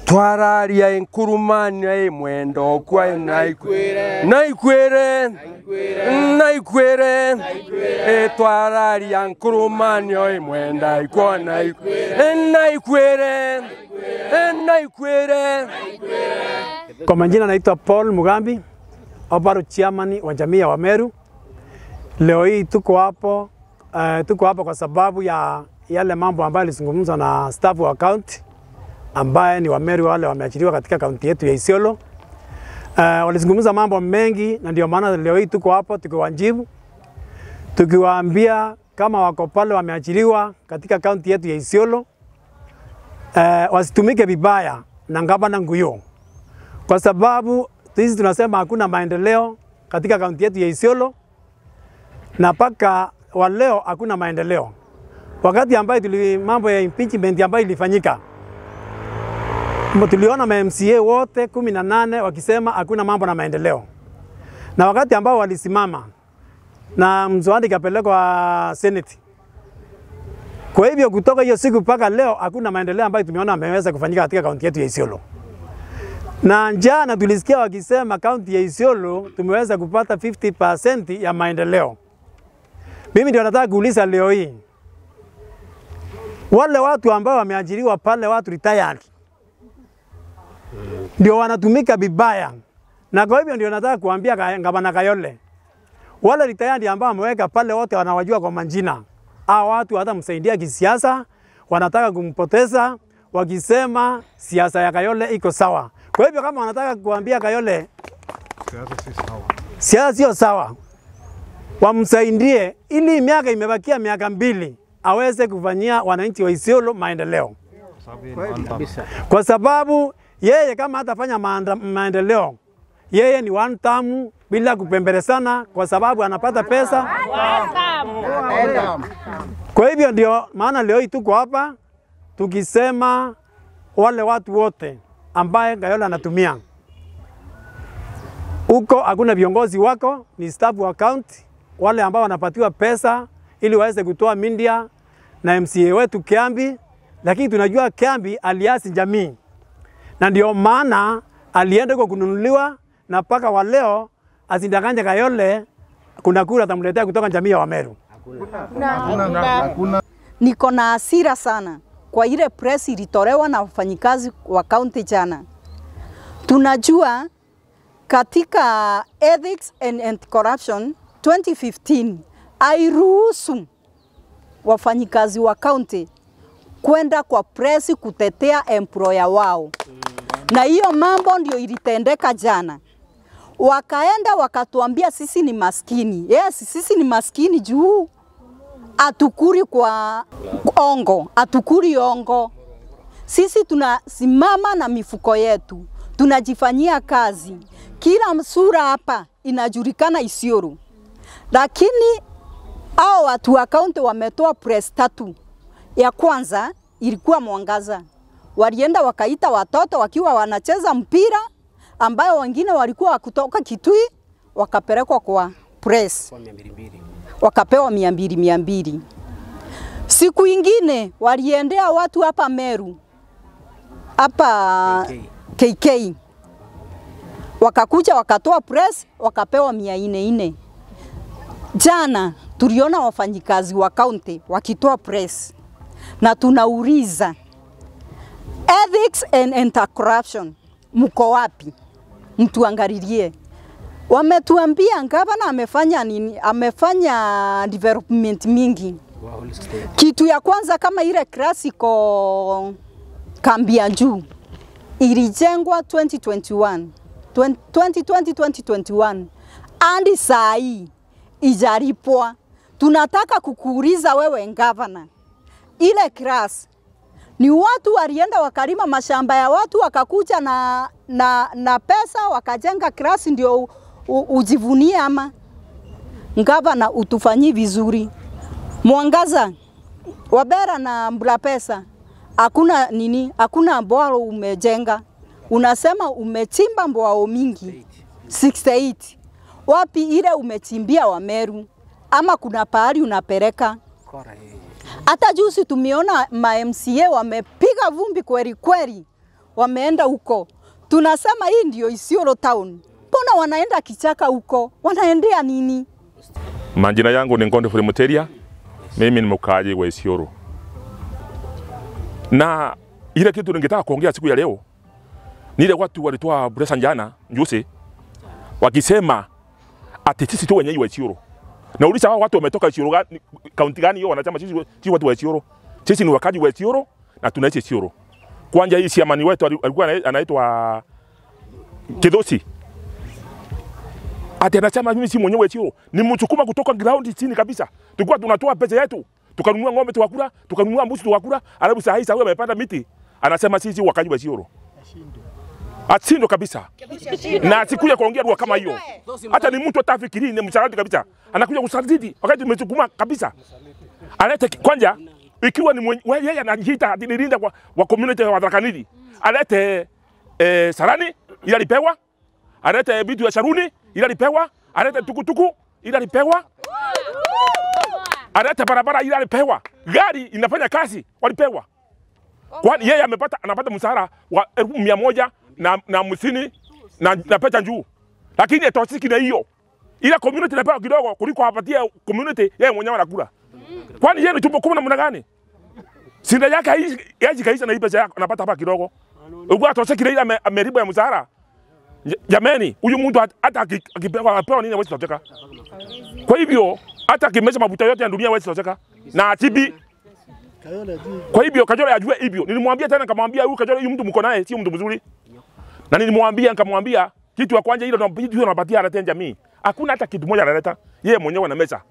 twararia inkurumania mwendo kwa naikwere twararia inkurumania mwenda kwa naikwere. Kwa majina naitwa Paul Mugambi, Obaro chairman wa jamii ya Wameru. Leo hii tuko hapo kwa sababu ya yale mambo ambayo yalizungumzwa na staff wa county ambaye ni Wameru wale wameachiliwa katika kaunti yetu ya Isiolo. Walizungumza mambo mengi na ndio maana leo hii tuko hapo tukiwajibu. Tukiwaambia kama wako pale wameachiliwa katika kaunti yetu ya Isiolo, wasitumike vibaya na Gavana Nguyo. Kwa sababu sisi tunasema hakuna maendeleo katika kaunti yetu ya Isiolo na paka wa leo hakuna maendeleo. Wakati ambayo mambo ya impeachment ambayo ilifanyika, tuliona MCA wote 18 wakisema hakuna mambo na maendeleo. Na wakati ambao walisimama na mswada ikapelekwa Senate. Kwa hivyo kutoka hiyo siku mpaka leo hakuna maendeleo ambayo tumeona yameweza kufanyika katika kaunti yetu ya Isiolo. Na jana tulisikia wakisema kaunti ya Isiolo tumeweza kupata 50% ya maendeleo. Mimi ndio nataka kuuliza leo hii, wale watu ambao wameajiriwa pale, watu retired, ndio wanatumika vibaya. Na kwa hivyo ndio nataka kuambia Gavana Kayole, wale retired ambao wameweka pale wote wanawajua kwa majina. Hao watu hata msaidia kisiasa, wanataka kumpoteza wakisema siasa ya Kayole iko sawa. Kwa hivyo kama wanataka kuambia Kayole siasa sio sawa, wamsaidie ili miaka imebakia miaka 2 aweze kufanyia wananchi wa Isiolo maendeleo. Kwa sababu yeye kama hatafanya maendeleo, yeye ni one term bila kupembelezana, kwa sababu anapata pesa. Kwa hivyo ndio maana leo hii tuko hapa tukisema wale watu wote ambaye Kayole anatumia huko, hakuna viongozi wako, ni staff wa county wale ambao wanapatiwa pesa ili waweze kutoa media na MCA wetu Kiambi. Lakini tunajua Kiambi aliasi jamii, na ndio maana alienda kwa kununuliwa, na paka wa leo asindanganya Kayole kuna kura atamletea kutoka jamii ya Wameru. Niko na hasira sana kwa ile press ilitolewa na wafanyikazi wa county jana. Tunajua katika Ethics and Anti-Corruption 2015 airuhusu wafanyikazi wa county kwenda kwa press kutetea employer wao. Na hiyo mambo ndio ilitendeka jana. Wakaenda wakatuambia sisi ni maskini. Yes, sisi ni maskini juu atukuri kwa ongo, atukuri ongo. Sisi tunasimama na mifuko yetu, tunajifanyia kazi. Kila msura hapa inajulikana Isiolo. Lakini hao watu wa county wametoa press 3. Ya kwanza ilikuwa Mwangaza. Walienda wakaita watoto wakiwa wanacheza mpira ambayo wengine walikuwa kutoka Kitui, wakapelekwa kwa press. Wakapewa 200. Siku ingine waliendea watu hapa Meru, hapa KK. Wakakuja wakatoa press, wakapewa 400. Jana tuliona wafanyikazi wa county wakitoa press, na tunauliza Ethics and Anti-Corruption mko wapi? Mtuangalilie. Wametuambia Gavana amefanya nini? Amefanya development mingi. Kitu ya kwanza kama ile classical kambi ya juu ilijengwa 2021 andi saa hii ijaripwa. Tunataka kukuuliza wewe Gavana, ile class ni watu walienda wakalima mashamba ya watu wakakuja na pesa wakajenga class ndio ujivunie ama? Gavana, utufanyie vizuri. Mwangaza, Wabera na Mbula Pesa, hakuna nini, hakuna mbwalo umejenga. Unasema umechimba mbwao mingi 68. Wapi ile umechimbia Wameru? Ama kuna pahali unapeleka? Hata juzi tumeona ma MCA wamepiga vumbi kweli kweli wameenda huko. Tunasema hii ndio Isiolo town. Mbona wanaenda kichaka huko? Wanaendea nini? Majina yangu ni Ngondi Muteria. Mimi ni mkaaji wa Isiolo. Na ile kitu ningetaka kuongea siku ya leo ni ile watu walitoa presa jana juzi wakisema ati sisi tu wenyewe wa Isiolo. Na uliza hao watu wametoka Isiolo kaunti gani hiyo, wanasema sisi watu wa Isiolo. Sisi ni wakaji wa Isiolo na tunaishi Isiolo. Kwanza hii siamani wetu alikuwa anaitwa Kidosi. Ati anasema mimi si mwenyewe wa Isiolo. Ni mchukuma kutoka ground chini kabisa. Tulikuwa tunatoa pesa yetu, tukanunua ng'ombe tukakula, tukanunua mbuzi tukakula, alafu saa hii sawa amepanda miti. Anasema sisi wakaji wa Isiolo. Asindo kabisa. Na sikuja kuongea lugha kama hiyo. Hata ni mtu atafikiri ni msaliti kabisa. Anakuja kusaliti wakati tumechukuma kabisa. Alete kwanza ikiwa ni yeye anajiita atilinda kwa community wa Tharaka-Nithi. Alete sarani ila alipewa. Alete vitu ya Sharuni ila alipewa. Alete tukutuku ila alipewa. Alete barabara ila alipewa. Gari inafanya kazi walipewa. Kwani yeye anapata mshahara wa 100 na musini na pesa juu. Lakini etosiki na hiyo. Ila community inapewa kidogo kuliko hapatia community yeye mwenyewe anakula. Kwani yeye ni tumbo kumi na mna gani? Sinda yake yaji kaisha na hii pesa yako anapata hapa kidogo. Ugo atosiki na ile ameriba ya mshahara. Jameni, huyu mtu hata akipewa nini hawezi kutoteka. Kwa hivyo hata akimesha mafuta yote ya dunia hawezi kutoteka. Na atibi kwa hivyo Kajole ajue hivyo. Nilimwambia tena nikamwambia huyu Kajole huyu mtu mko naye sio mtu mzuri. Na nikamwambia kitu ya kwanza ile tunapatia hata jamii. Hakuna hata kitu moja analeta. Yeye mwenyewe na mesa.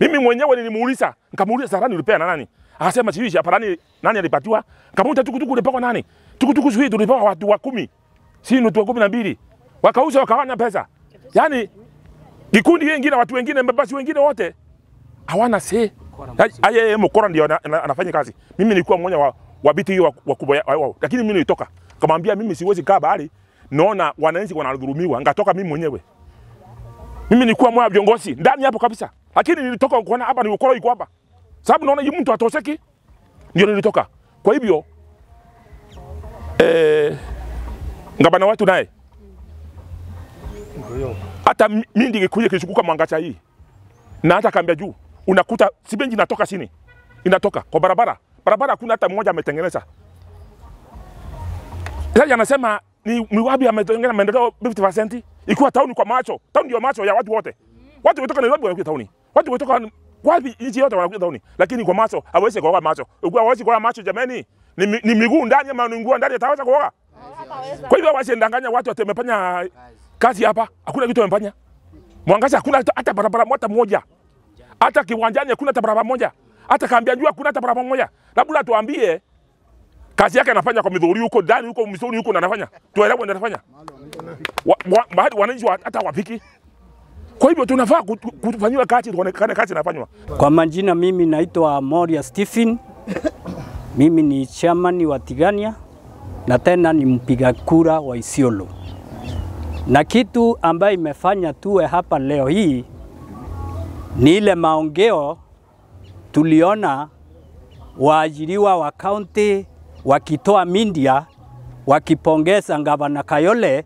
Mimi mwenyewe nilimuuliza, nikamuuliza sarani ulipewa na nani? Akasema sisi hapa nani alipatiwa? Nikamuuliza tukutuku ulipewa nani? Tukutuku sisi tulipewa watu wa 10. Si watu wa 12. Wakauza wakawana pesa. Yaani kikundi wengine watu wengine mbasi wengine wote hawana se. Aye mkora ndio anafanya kazi. Mimi nilikuwa mmoja wa biti hiyo wakubwa wao. Lakini mimi nilitoka. Kamwambia mimi siwezi kaa bahari. Naona wananchi wanadhulumiwa. Ngatoka mimi mwenyewe. Mimi nilikuwa mmoja viongozi ndani hapo kabisa. Lakini nilitoka kuona hapa ni ukora iko hapa. Sababu naona yule mtu atoseki. Ndio nilitoka. Kwa hivyo ngabana watu naye. Hata mimi ndingekuja kishukuka Mwangacha hii. Na hata kaambia juu unakuta sibenji inatoka chini. Inatoka kwa barabara. Barabara hakuna hata mmoja ametengeneza. Sasa anasema ni wapi ametengeneza maendeleo 50%? Ikiwa town kwa macho. Town ndio macho ya watu wote. Watu kutoka Nairobi wanakuja town. Watu kutoka wapi nchi yote wanakuja town. Lakini kwa macho hawezi kuoga macho. Ukiwa hawezi kuoga macho jamani ni miguu ndani ama nguo ndani ataweza kuoga. Kwa hivyo wasindanganya watu atemefanya kazi hapa. Hakuna kitu wamefanya. Mwangaza hakuna hata barabara moja. Hata kiwanjani hakuna hata barabara moja. Hata kaambia jua hakuna hata barabara moja. Labda tuambie kazi yake anafanya kwa Midhuri huko ndani huko Misoni huko na anafanya. Tuelewe anafanya. Baadhi wananchi hata wapiki. Kwa hivyo tunafaa kufanywa kazi tuonekane kazi inafanywa. Kwa majina mimi naitwa Moria Stephen. Mimi ni chairman wa Tigania na tena ni mpiga kura wa Isiolo. Na kitu ambayo imefanya tuwe hapa leo hii ni ile maongeo tuliona waajiriwa wa county wakitoa media wakipongeza Gavana Kayole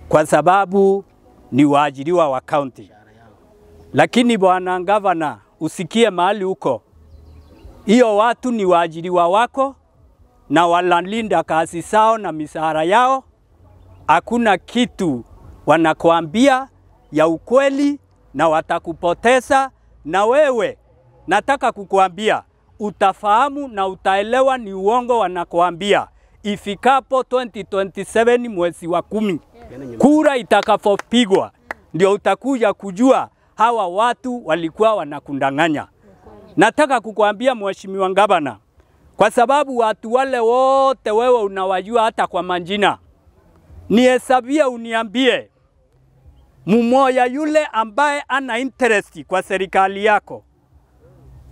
kwa sababu ni waajiriwa wa county. Lakini bwana Gavana, usikie mahali huko. Hiyo watu ni waajiriwa wako na wanalinda kazi zao na mishahara yao. Hakuna kitu wanakuambia ya ukweli na watakupoteza, na wewe nataka kukuambia utafahamu na utaelewa ni uongo wanakuambia ifikapo 2027 mwezi wa 10 kura itakapopigwa ndio utakuja kujua hawa watu walikuwa wanakundanganya. Nataka kukuambia Mheshimiwa Gavana, kwa sababu watu wale wote wewe unawajua hata kwa majina. Nihesabia uniambie mmoja yule ambaye ana interest kwa serikali yako.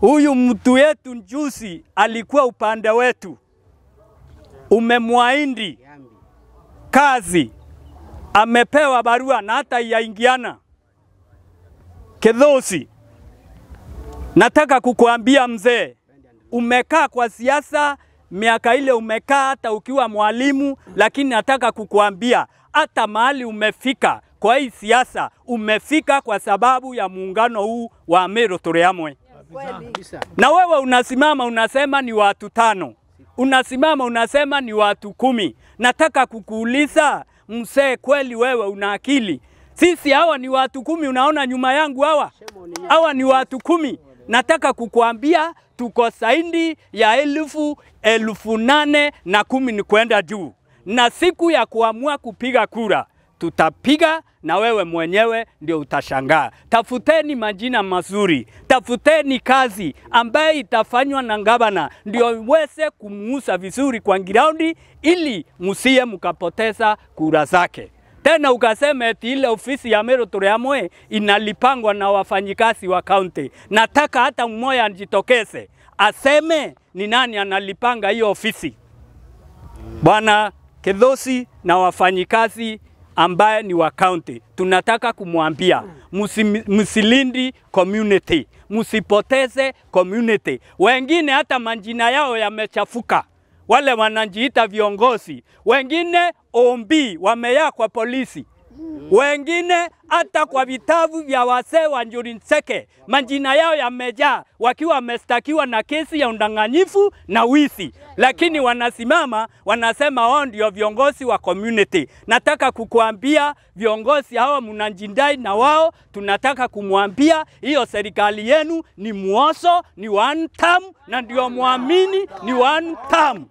Huyu mtu yetu njusi alikuwa upande wetu. Umemwaindi kazi. Amepewa barua na hata yaingiana. Kedhosi. Nataka kukuambia mzee, umekaa kwa siasa miaka ile umekaa hata ukiwa mwalimu, lakini nataka kukuambia hata mahali umefika kwa hii siasa umefika kwa sababu ya muungano huu wa Meru turi hamwe. Na wewe unasimama unasema ni watu 5. Unasimama unasema ni watu 10. Nataka kukuuliza msee, kweli wewe una akili? Sisi hawa ni watu 10, unaona nyuma yangu hawa ni watu 10. Nataka kukuambia tuko zaidi ya 8,10 ni kwenda juu. Na siku ya kuamua kupiga kura tutapiga na wewe mwenyewe ndio utashangaa. Tafuteni majina mazuri, tafuteni kazi ambaye itafanywa na gavana ndio iweze kumuuza vizuri kwa ground, ili msiye mkapoteza kura zake. Tena ukasema eti ile ofisi ya Meru turi hamwe inalipangwa na wafanyikazi wa county. Nataka hata mmoja anjitokeze aseme ni nani analipanga hiyo ofisi. Bwana Kithosi na wafanyikazi ambaye ni wa county, tunataka kumwambia msilindi community, msipoteze community. Wengine hata majina yao yamechafuka, wale wanajiita viongozi, wengine ombi wameya kwa polisi, wengine hata kwa vitabu vya wasee wa Njuri Nseke majina yao yamejaa wakiwa wamestakiwa na kesi ya undanganyifu na wizi, lakini wanasimama wanasema wao ndio viongozi wa community. Nataka kukuambia viongozi hawa mnajindai na wao, tunataka kumwambia hiyo serikali yenu ni muoso, ni one term, na ndio muamini ni one term.